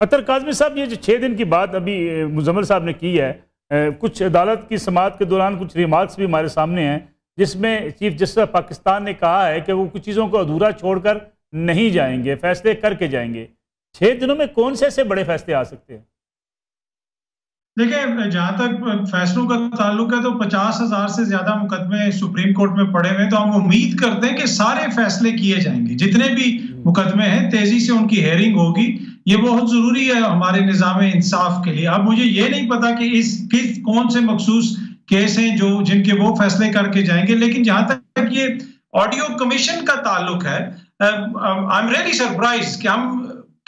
अतर काज़मी साहब, ये जो 6 दिन की बात अभी मुजम्मिल साहब ने की है, कुछ अदालत की समाअत के दौरान कुछ रिमार्क्स भी हमारे सामने हैं जिसमें चीफ जस्टिस पाकिस्तान ने कहा है कि वो कुछ चीज़ों को अधूरा छोड़कर नहीं जाएंगे, फैसले करके जाएंगे। 6 दिनों में कौन से ऐसे बड़े फैसले आ सकते हैं? देखिए, जहां तक फैसलों का ताल्लुक है तो 50,000 से ज्यादा मुकदमे सुप्रीम कोर्ट में पड़े हुए हैं, तो हम उम्मीद करते हैं कि सारे फैसले किए जाएंगे। जितने भी मुकदमे हैं तेजी से उनकी हेयरिंग होगी। ये बहुत जरूरी है हमारे निजाम इंसाफ के लिए। अब मुझे ये नहीं पता कि किस कौन से मखसूस केस हैं जो जिनके वो फैसले करके जाएंगे, लेकिन जहां तक ये ऑडियो कमीशन का ताल्लुक है, आई एम रियली सरप्राइज कि हम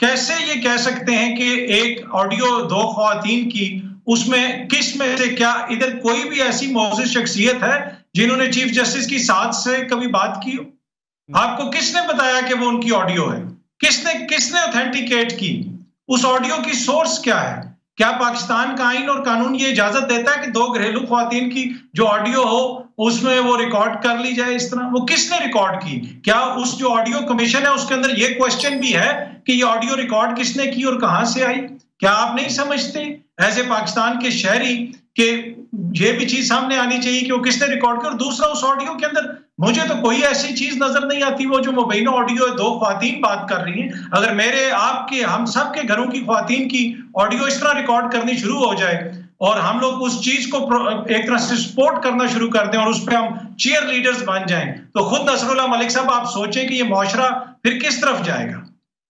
कैसे ये कह सकते हैं कि एक ऑडियो 2 ख्वातीन की, उसमें किस में से क्या इधर कोई भी ऐसी मौजूद शख्सियत है जिन्होंने चीफ जस्टिस की साथ से कभी बात की हो? आपको किसने बताया कि वो उनकी ऑडियो है? किसने ऑथेंटिकेट की? उस ऑडियो की सोर्स क्या है? क्या पाकिस्तान का आइन और कानून ये इजाजत देता है कि 2 घरेलू ख्वातीन की जो ऑडियो हो उसमें वो रिकॉर्ड कर ली जाए इस तरह? वो किसने रिकॉर्ड की? क्या उस जो ऑडियो कमीशन है उसके अंदर ये क्वेश्चन भी है कि ये ऑडियो रिकॉर्ड किसने की और कहां से आई? क्या आप नहीं समझते ऐसे पाकिस्तान के शहरी के ये भी चीज सामने आनी चाहिए कि वो किसने रिकॉर्ड किया? और दूसरा, उस ऑडियो के अंदर मुझे तो कोई ऐसी चीज नजर नहीं आती। वो जो मुबैना ऑडियो है, 2 ख्वातीन बात कर रही हैं, अगर मेरे आपके हम सब के घरों की ख्वातीन की ऑडियो इस तरह रिकॉर्ड करनी शुरू हो जाए और हम लोग उस चीज को एक तरह से सपोर्ट करना शुरू कर दें और उस पर हम चीयर लीडर्स बन जाएं, तो खुद नसरुल्लाह मलिक साहब आप सोचें कि ये मुआशरा फिर किस तरफ जाएगा।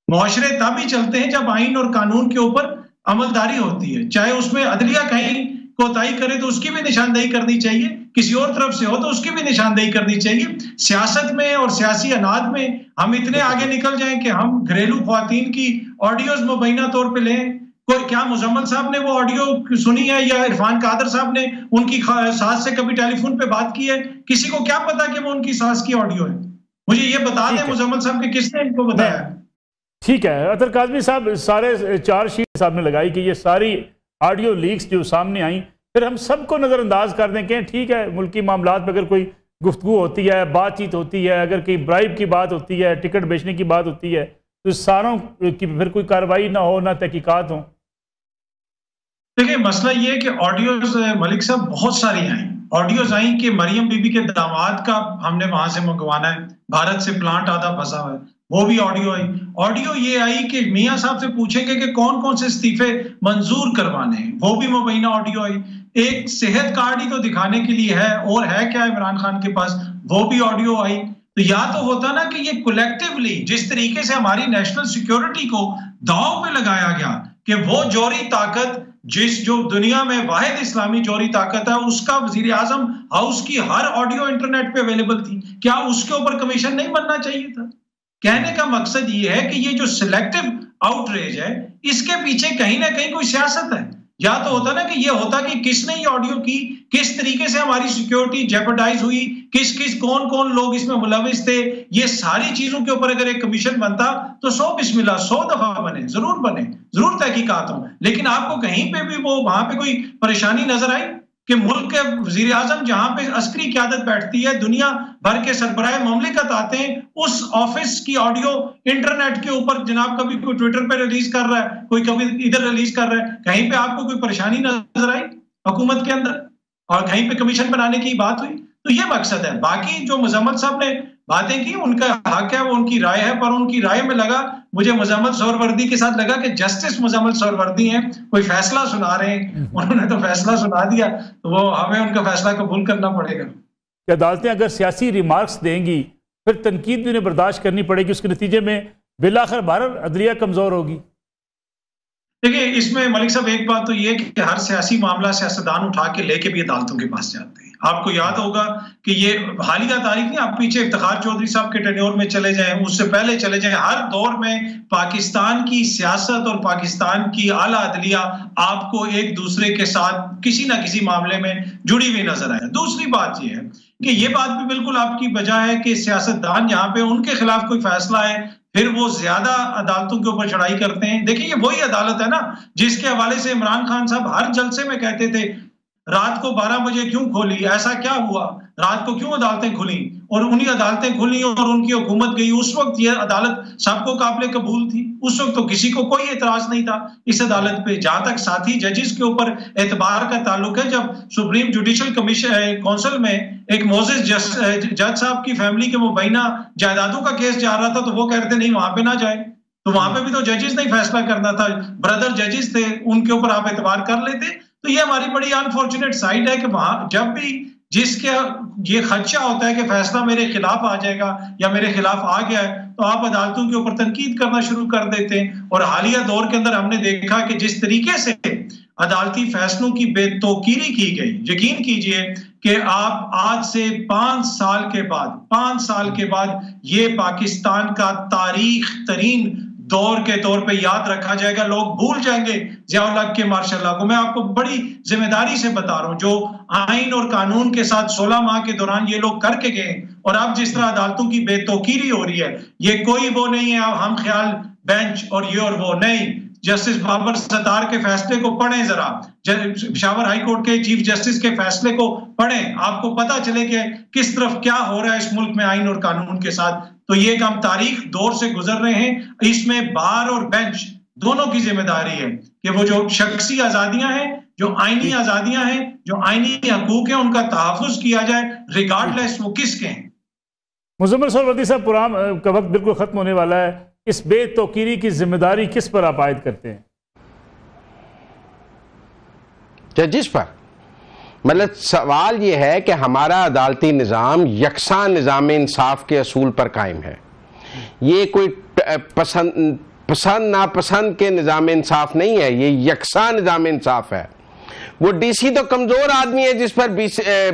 मुआशरे तब ही चलते हैं जब आइन और कानून के ऊपर अमलदारी होती है। चाहे उसमें अदलिया कहीं कोताही करे तो उसकी भी निशानदेही करनी चाहिए, किसी और तरफ से हो तो उसकी भी निशानदेही करनी चाहिए। सियासत में और सियासी अनाद में हम इतने आगे निकल जाएं कि हम घरेलू ख्वातीन की ऑडियोज मुबैना तौर पे लें। कोई क्या मुजम्मिल साहब ने वो ऑडियो सुनी है या इरफान कादर साहब ने उनकी सास से कभी टेलीफोन पे बात की है? किसी को क्या पता कि वो उनकी सास की ऑडियो है? मुझे ये बता दें मुजम्मिल साहब कि किसने इनको बताया। ठीक है अतर काज़मी साहब, सारे चार्जशीट साहब ने लगाई कि ये सारी ऑडियो लीक्स जो सामने आई, फिर हम सबको नज़रअंदाज कर दें कि ठीक है मुल्की मामलात में अगर कोई गुफ्तगू होती है, बातचीत होती है, अगर कहीं ब्राइब की बात होती है, टिकट बेचने की बात होती है, तो सारों की फिर कोई कार्रवाई ना हो, ना तहकीकात हो। देखिए, मसला ये है कि ऑडियोज मलिक साहब बहुत सारी आई। ऑडियोज आई कि मरियम बीबी के दामाद का हमने वहां से मंगवाना है, भारत से प्लांट आधा फंसा हुआ है, वो भी ऑडियो आई। ऑडियो ये आई कि मियां साहब से पूछेंगे कि कौन कौन से इस्तीफे मंजूर करवाने हैं, वो भी मुबैना ऑडियो आई। एक सेहत कार्ड ही तो दिखाने के लिए है और है क्या इमरान खान के पास, वो भी ऑडियो आई। तो या तो होता ना कि ये कलेक्टिवली जिस तरीके से हमारी नेशनल सिक्योरिटी को दांव पे लगाया गया कि वो जौहरी ताकत जो दुनिया में वाहिद इस्लामी जौहरी ताकत है, उसका वजीर आजम हाउस की हर ऑडियो इंटरनेट पे अवेलेबल थी, क्या उसके ऊपर कमीशन नहीं बनना चाहिए था? कहने का मकसद ये है कि ये जो सिलेक्टिव आउटरीच है इसके पीछे कहीं ना कहीं कोई सियासत है। या तो होता ना कि ये होता कि किसने ये ऑडियो की, किस तरीके से हमारी सिक्योरिटी जेपरडाइज हुई, कौन कौन लोग इसमें मुलविस थे, ये सारी चीजों के ऊपर अगर एक कमीशन बनता तो 100 बिस्मिल्लाह 100 दफा बने, जरूर तहकीकात हो। लेकिन आपको कहीं पे भी वो वहां पे कोई परेशानी नजर आई कि मुल्क के वजीर आजम जहां पे अस्करी क़यादत बैठती है, दुनिया भर के सरबराह ममलिकत आते हैं, उस ऑफिस की ऑडियो इंटरनेट के ऊपर जनाब कभी कोई ट्विटर पे रिलीज कर रहा है, कोई कभी इधर रिलीज कर रहा है, कहीं पे आपको कोई परेशानी नजर आई हुकूमत के अंदर और कहीं पे कमीशन बनाने की बात हुई? तो ये मकसद है। बाकी जो मुजम्मिल साहब ने बातें की उनका हक है, वो उनकी राय है, पर उनकी राय में लगा मुझे मुजम्मिल सोहरवर्दी के साथ लगा कि जस्टिस मुजम्मिल सोहरवर्दी हैं, कोई फैसला सुना रहे हैं, उन्होंने तो फैसला सुना दिया तो वो हमें उनका फैसला कबूल करना पड़ेगा। कि अदालतें अगर सियासी रिमार्क्स देंगी फिर तनकीद भी उन्हें बर्दाश्त करनी पड़ेगी, उसके नतीजे में बिलाखिर भारत अदलिया कमजोर होगी। देखिए, इसमें मलिक साहब एक बात तो ये कि हर सियासी मामला सियासतदान उठा के लेके भी अदालतों के पास जाते हैं। आपको याद होगा कि ये हालिया तारीख नहीं, आप पीछे इफ्तिखार चौधरी साहब के टेन्योर में चले जाएं, उससे पहले चले जाएं, हर दौर में पाकिस्तान की सियासत और पाकिस्तान की आला अदलिया आपको एक दूसरे के साथ किसी ना किसी मामले में जुड़ी हुई नजर आए। दूसरी बात ये है कि ये बात भी बिल्कुल आपकी वजह है कि सियासतदान यहाँ पे उनके खिलाफ कोई फैसला है फिर वो ज्यादा अदालतों के ऊपर चढ़ाई करते हैं। देखिए, ये वही अदालत है ना जिसके हवाले से इमरान खान साहब हर जलसे में कहते थे रात को 12 बजे क्यों खोली, ऐसा क्या हुआ, रात को क्यों अदालतें खुली? और उन्हीं अदालतें खुली और उनकी हुकूमत गई, उस वक्त ये अदालत सबको काबिल कबूल थी। उस वक्त तो किसी को कोई एतराज नहीं था इस अदालत पे। जहां तक साथी जजेस के ऊपर एतबार का ताल्लुक है, जब सुप्रीम जुडिशल कमीशन काउंसिल में एक मोजेस जज साहब की फैमिली के मुबैना जायदादों का केस जा रहा था, तो वो कह रहे थे नहीं वहां पे ना जाए, तो वहां पे भी तो जजेस ने फैसला करना था, ब्रदर जजेस थे, उनके ऊपर आप एतबार कर लेते। तो ये हमारी बड़ी अनफॉर्चुनेट साइड है कि वहां जब भी जिसके ये खदशा होता है कि फैसला मेरे खिलाफ आ जाएगा या मेरे खिलाफ आ गया है, तो आप अदालतों के ऊपर तनकीद करना शुरू कर देते हैं। और हालिया दौर के अंदर हमने देखा कि जिस तरीके से अदालती फैसलों की बेतौकीरी की गई, यकीन कीजिए कि आप आज से 5 साल के बाद ये पाकिस्तान का तारीख तरीन दौर के तौर पे याद रखा जाएगा। लोग भूल जाएंगे ज़ियाउल हक के मार्शल लॉ को। मैं आपको बड़ी जिम्मेदारी से बता रहा हूं, जो आइन और कानून के साथ 16 माह के दौरान ये लोग करके गए, और अब जिस तरह अदालतों की बेतौकीरी हो रही है, ये कोई वो नहीं है हम ख्याल बेंच और ये और वो नहीं। जस्टिस बाबर सत्तार के फैसले को पढ़ें, जरा पेशावर हाई कोर्ट के चीफ जस्टिस के फैसले को पढ़ें, आपको पता चले कि किस तरफ क्या हो रहा है इस मुल्क में आइन और कानून के साथ। तो ये एक हम तारीख दौर से गुजर रहे हैं, इसमें बार और बेंच दोनों की जिम्मेदारी है कि वो जो शख्सी आजादियां हैं, जो आईनी आजादियां हैं, जो आईनी हकूक हैं, उनका तहफ्फुज किया जाए रिगार्डलेस वो किसके हैं। मुज़म्मिल सरवरदी साहब, प्रोग्राम का वक्त बिल्कुल खत्म होने वाला है, इस बेतौकीरी की जिम्मेदारी किस पर आप आयद करते हैं? जजिस पर। मतलब सवाल यह है कि हमारा अदालती निज़ाम यकसा निज़ाम इंसाफ के असूल पर कायम है। ये कोई पसंद नापसंद के निज़ाम इंसाफ नहीं है, ये यकसा निज़ाम इंसाफ है। वो डीसी तो कमज़ोर आदमी है जिस पर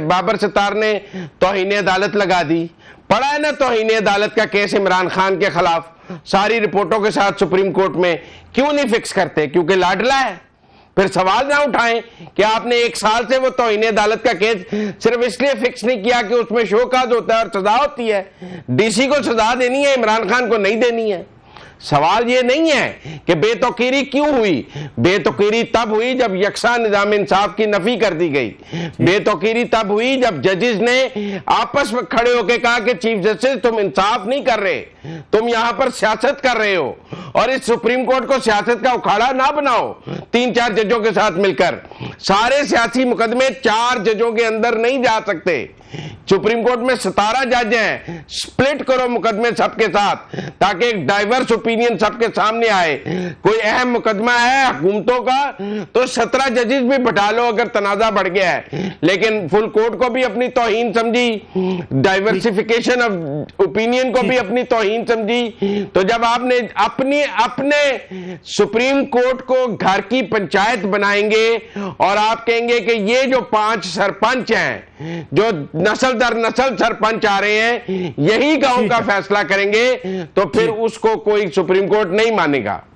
बाबर सत्तार ने तौहीन अदालत लगा दी। पड़ा है ना तौहीन अदालत का केस इमरान खान के खिलाफ सारी रिपोर्टों के साथ सुप्रीम कोर्ट में। क्यों नहीं फिक्स करते? क्योंकि लाडला है। फिर सवाल ना उठाएं कि आपने 1 साल से वो तौहीन अदालत का केस सिर्फ इसलिए फिक्स नहीं किया कि उसमें शोकाज होता है और सजा होती है। डीसी को सजा देनी है, इमरान खान को नहीं देनी है। सवाल ये नहीं है कि बेतौकीरी क्यों हुई। बेतौकीरी तब हुई जब यकसा निज़ाम इंसाफ की नफी कर दी गई। बेतौकीरी तब हुई जब जजेस ने आपस में खड़े होकर कहा कि चीफ जस्टिस तुम इंसाफ नहीं कर रहे, तुम यहां पर सियासत कर रहे हो, और इस सुप्रीम कोर्ट को सियासत का उखाड़ा ना बनाओ 3-4 जजों के साथ मिलकर। सारे सियासी मुकदमे 4 जजों के अंदर नहीं जा सकते। सुप्रीम कोर्ट में 17 जज हैं, स्प्लिट करो मुकदमे सबके साथ ताकि एक डाइवर्स ओपिनियन सबके सामने आए। कोई अहम मुकदमा है हुकूमतों का तो 17 जजेस भी बैठा लो अगर तनाजा बढ़ गया है। लेकिन फुल कोर्ट को भी अपनी तौहीन समझी, डाइवर्सिफिकेशन ऑफ ओपिनियन को भी अपनी तौहीन समझी। तो जब आपने अपने सुप्रीम कोर्ट को घर की पंचायत बनाएंगे और आप कहेंगे कि ये जो 5 सरपंच हैं जो नस्ल दर नस्ल सरपंच आ रहे हैं यही गांव का फैसला करेंगे, तो फिर उसको कोई सुप्रीम कोर्ट नहीं मानेगा।